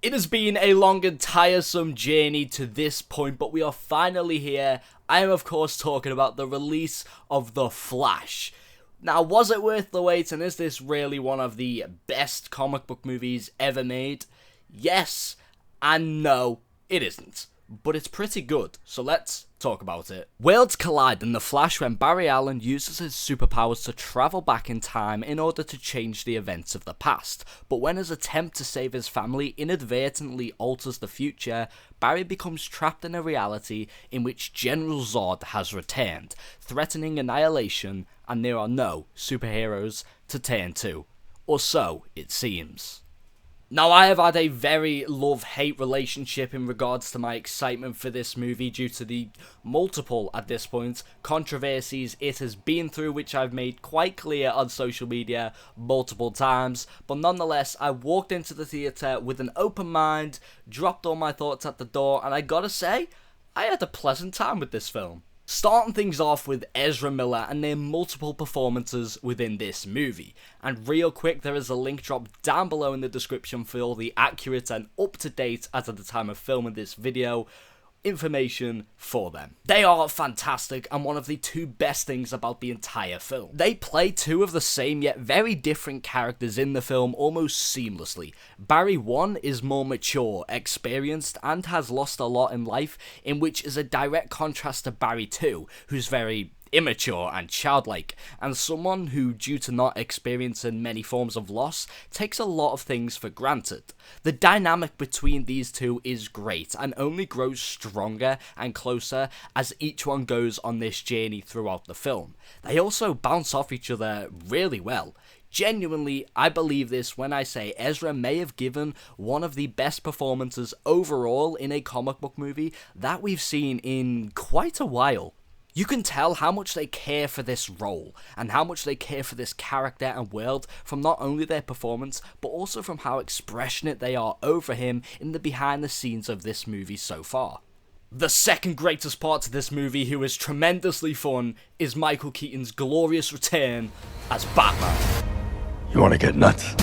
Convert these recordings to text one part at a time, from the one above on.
It has been a long and tiresome journey to this point, but we are finally here. I am of course talking about the release of The Flash. Now, was it worth the wait, and is this really one of the best comic book movies ever made? Yes, and no, it isn't. But it's pretty good, so let's talk about it. Worlds collide in The Flash when Barry Allen uses his superpowers to travel back in time in order to change the events of the past, but when his attempt to save his family inadvertently alters the future, Barry becomes trapped in a reality in which General Zod has returned, threatening annihilation, and there are no superheroes to turn to. Or so it seems. Now, I have had a very love-hate relationship in regards to my excitement for this movie due to the multiple, at this point, controversies it has been through, which I've made quite clear on social media multiple times. But nonetheless, I walked into the theatre with an open mind, dropped all my thoughts at the door, and I gotta say, I had a pleasant time with this film. Starting things off with Ezra Miller and their multiple performances within this movie. And real quick, there is a link drop down below in the description for all the accurate and up-to-date, as at the time of filming this video, information for them. They are fantastic and one of the two best things about the entire film. They play two of the same yet very different characters in the film almost seamlessly. Barry 1 is more mature, experienced, and has lost a lot in life, in which is a direct contrast to Barry 2, who's very immature and childlike, and someone who, due to not experiencing many forms of loss, takes a lot of things for granted. The dynamic between these two is great, and only grows stronger and closer as each one goes on this journey throughout the film. They also bounce off each other really well. Genuinely, I believe this when I say Ezra may have given one of the best performances overall in a comic book movie that we've seen in quite a while. You can tell how much they care for this role, and how much they care for this character and world from not only their performance, but also from how expressionate they are over him in the behind the scenes of this movie so far. The second greatest part to this movie, who is tremendously fun, is Michael Keaton's glorious return as Batman. You wanna get nuts?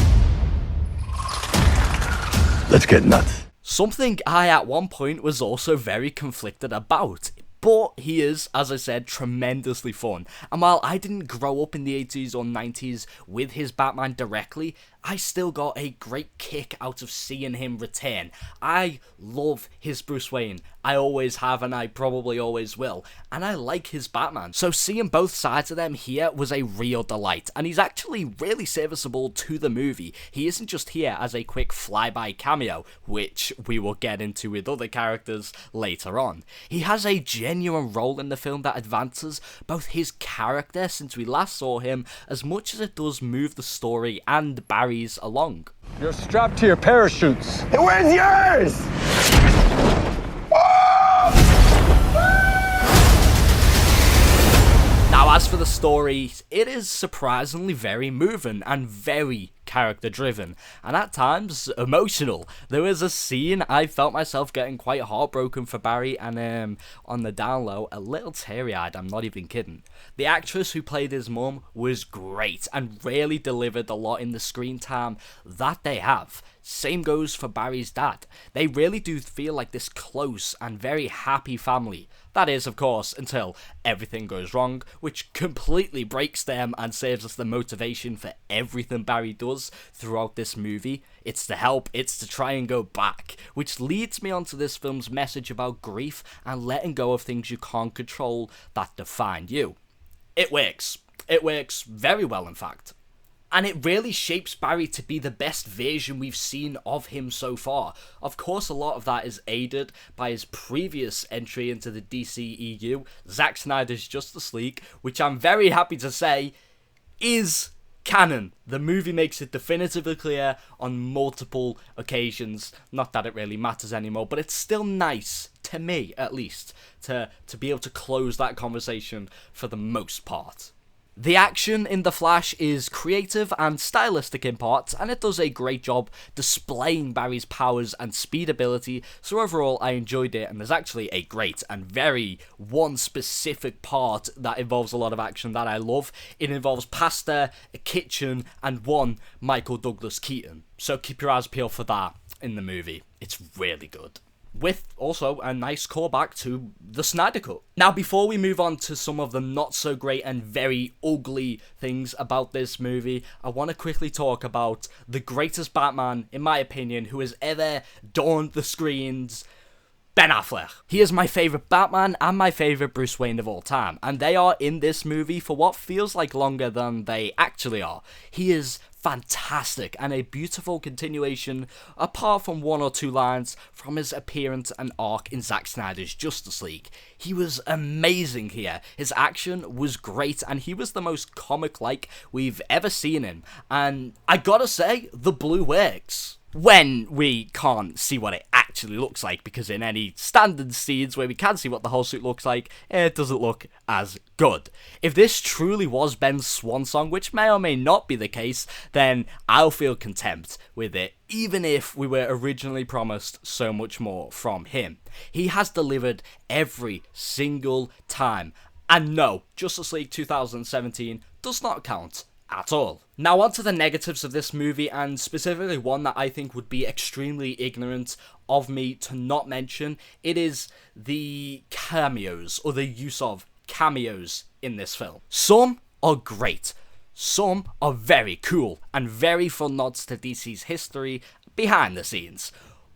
Let's get nuts. Something I at one point was also very conflicted about. But he is, as I said, tremendously fun. And while I didn't grow up in the 80s or 90s with his Batman directly, I still got a great kick out of seeing him return. I love his Bruce Wayne. I always have, and I probably always will. And I like his Batman. So seeing both sides of them here was a real delight. And he's actually really serviceable to the movie. He isn't just here as a quick flyby cameo, which we will get into with other characters later on. He has a genuine role in the film that advances both his character since we last saw him, as much as it does move the story and Barry's along. You're strapped to your parachutes. Hey, where's yours? Now, as for the story, it is surprisingly very moving and very character driven, and at times emotional. There was a scene I felt myself getting quite heartbroken for Barry, and on the down low, a little teary-eyed, I'm not even kidding. The actress who played his mum was great and really delivered a lot in the screen time that they have. Same goes for Barry's dad. They really do feel like this close and very happy family. That is, of course, until everything goes wrong, which completely breaks them and saves us the motivation for everything Barry does throughout this movie. It's to help, it's to try and go back, which leads me onto this film's message about grief and letting go of things you can't control that define you. It works. It works very well, in fact. And it really shapes Barry to be the best version we've seen of him so far. Of course, a lot of that is aided by his previous entry into the DCEU, Zack Snyder's Justice League, which I'm very happy to say is canon. The movie makes it definitively clear on multiple occasions. Not that it really matters anymore, but it's still nice, to me at least, to be able to close that conversation for the most part. The action in The Flash is creative and stylistic in parts, and it does a great job displaying Barry's powers and speed ability, so overall I enjoyed it, and there's actually a great and very one specific part that involves a lot of action that I love. It involves pasta, a kitchen, and one Michael Douglas Keaton. So keep your eyes peeled for that. in the movie. It's really good. With also a nice callback to the Snyder Cut. Now, before we move on to some of the not so great and very ugly things about this movie, I want to quickly talk about the greatest Batman, in my opinion, who has ever dawned the screens, Ben Affleck. He is my favourite Batman and my favourite Bruce Wayne of all time, and they are in this movie for what feels like longer than they actually are. He is fantastic and a beautiful continuation, apart from one or two lines, from his appearance and arc in Zack Snyder's Justice League. He was amazing here. His action was great, and he was the most comic-like we've ever seen him. And I gotta say, the blue works. When we can't see what it actually looks like, because in any standard scenes where we can see what the whole suit looks like, it doesn't look as good. If this truly was Ben's Swansong, which may or may not be the case, then I'll feel contempt with it, even if we were originally promised so much more from him. He has delivered every single time. And no, Justice League 2017 does not count at all. Now on to the negatives of this movie, and specifically one that I think would be extremely ignorant of me to not mention. It is the cameos, or the use of cameos in this film. Some are great, some are very cool, and very fun nods to DC's history behind the scenes.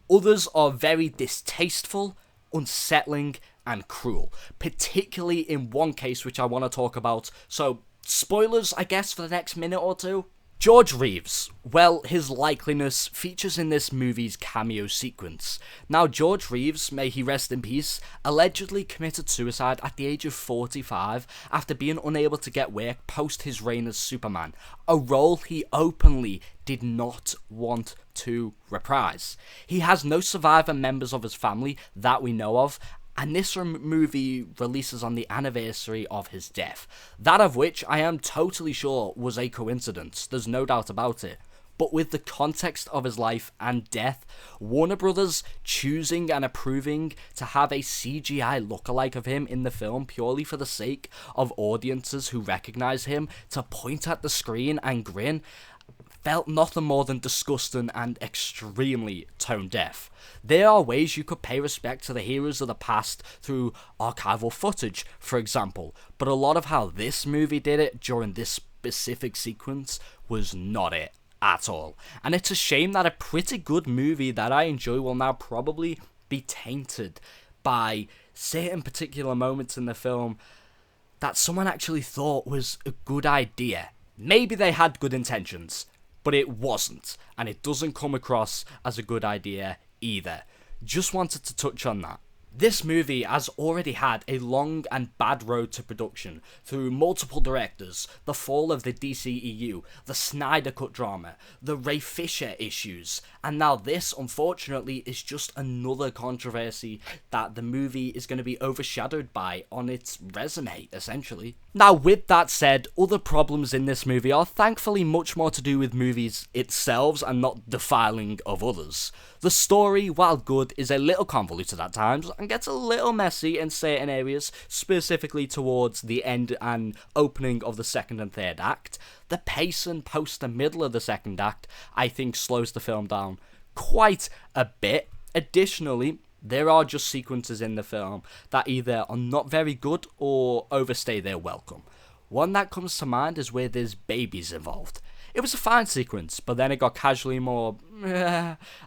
Others are very distasteful, unsettling, and cruel, particularly in one case which I want to talk about, so spoilers, I guess, for the next minute or two. George Reeves. Well, his likeliness features in this movie's cameo sequence. Now, George Reeves, may he rest in peace, allegedly committed suicide at the age of 45 after being unable to get work post his reign as Superman, a role he openly did not want to reprise. He has no surviving members of his family that we know of, and this movie releases on the anniversary of his death, that of which I am totally sure was a coincidence, there's no doubt about it. But with the context of his life and death, Warner Brothers choosing and approving to have a CGI lookalike of him in the film purely for the sake of audiences who recognize him to point at the screen and grin, felt nothing more than disgusting and extremely tone deaf. There are ways you could pay respect to the heroes of the past through archival footage, for example, but a lot of how this movie did it during this specific sequence was not it at all. And it's a shame that a pretty good movie that I enjoy will now probably be tainted by certain particular moments in the film that someone actually thought was a good idea. Maybe they had good intentions, but it wasn't, and it doesn't come across as a good idea either. Just wanted to touch on that. This movie has already had a long and bad road to production through multiple directors, the fall of the DCEU, the Snyder Cut drama, the Ray Fisher issues, and now this, unfortunately, is just another controversy that the movie is going to be overshadowed by on its resume, essentially. Now, with that said, other problems in this movie are thankfully much more to do with movies itself and not defiling of others. The story, while good, is a little convoluted at times and gets a little messy in certain areas, specifically towards the end and opening of the second and third act. The pacing post the middle of the second act, I think, slows the film down quite a bit. Additionally, there are just sequences in the film that either are not very good or overstay their welcome. One that comes to mind is where there's babies involved. It was a fine sequence, but then it got casually more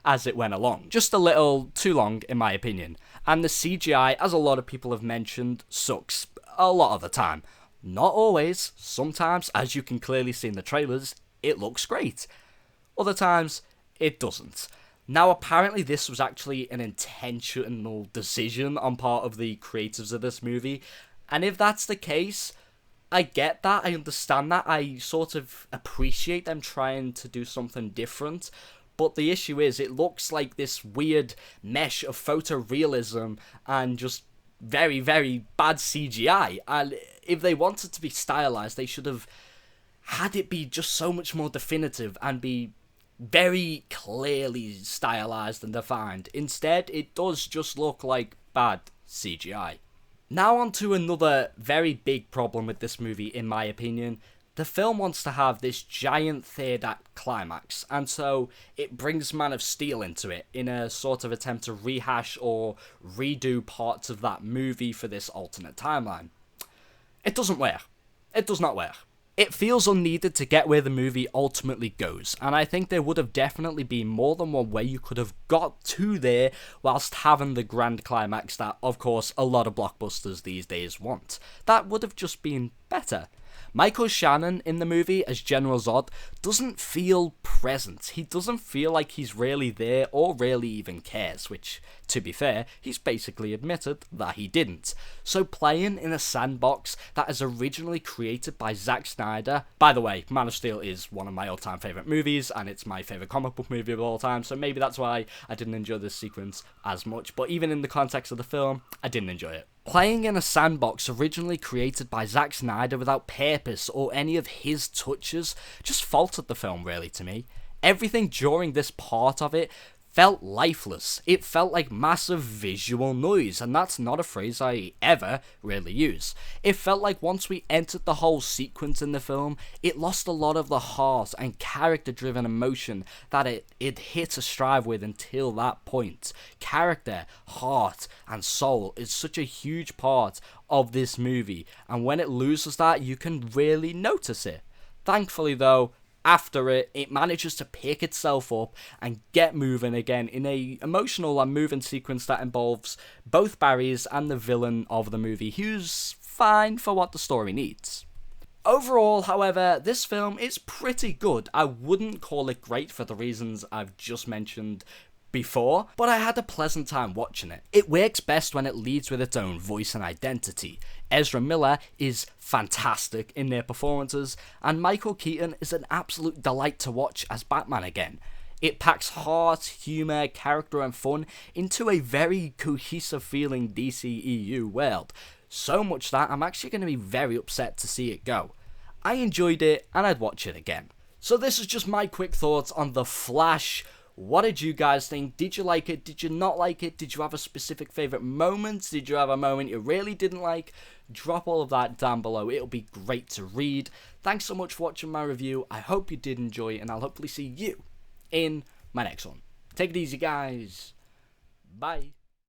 as it went along. Just a little too long, in my opinion. And the CGI, as a lot of people have mentioned, sucks a lot of the time. Not always. Sometimes, as you can clearly see in the trailers, it looks great. Other times, it doesn't. Now, apparently this was actually an intentional decision on part of the creators of this movie. And if that's the case, I get that, I understand that, I sort of appreciate them trying to do something different, but the issue is it looks like this weird mesh of photorealism and just very, very bad CGI, and if they wanted to be stylized, they should have had it be just so much more definitive and be very clearly stylized and defined. Instead, it does just look like bad CGI. Now on to another very big problem with this movie, in my opinion, The film wants to have this giant third act climax, and so it brings Man of Steel into it in a sort of attempt to rehash or redo parts of that movie for this alternate timeline. It doesn't work. It does not work. It feels unneeded to get where the movie ultimately goes, and I think there would have definitely been more than one way you could have got to there whilst having the grand climax that, of course, a lot of blockbusters these days want. That would have just been better. Michael Shannon in the movie as General Zod doesn't feel present. He doesn't feel like he's really there or really even cares, which, to be fair, he's basically admitted that he didn't. So playing in a sandbox that is originally created by Zack Snyder, by the way, Man of Steel is one of my all-time favourite movies, and it's my favourite comic book movie of all time, so maybe that's why I didn't enjoy this sequence as much, but even in the context of the film, I didn't enjoy it. Playing in a sandbox originally created by Zack Snyder without purpose or any of his touches just faltered the film really to me. Everything during this part of it felt lifeless. It felt like massive visual noise, and that's not a phrase I ever really use. It felt like once we entered the whole sequence in the film, it lost a lot of the heart and character-driven emotion that it hit a stride with until that point. Character, heart, and soul is such a huge part of this movie, and when it loses that, you can really notice it. Thankfully though, after it manages to pick itself up and get moving again in a emotional and moving sequence that involves both Barrys and the villain of the movie, who's fine for what the story needs. Overall, however, this film is pretty good. I wouldn't call it great for the reasons I've just mentioned before, but I had a pleasant time watching it. It works best when it leads with its own voice and identity. Ezra Miller is fantastic in their performances, and Michael Keaton is an absolute delight to watch as Batman again. It packs heart, humour, character and fun into a very cohesive feeling DCEU world, so much that I'm actually going to be very upset to see it go. I enjoyed it and I'd watch it again. So this is just my quick thoughts on The Flash. What did you guys think? Did you like it? Did you not like it? Did you have a specific favourite moment? Did you have a moment you really didn't like? Drop all of that down below. It'll be great to read. Thanks so much for watching my review. I hope you did enjoy it, and I'll hopefully see you in my next one. Take it easy, guys. Bye.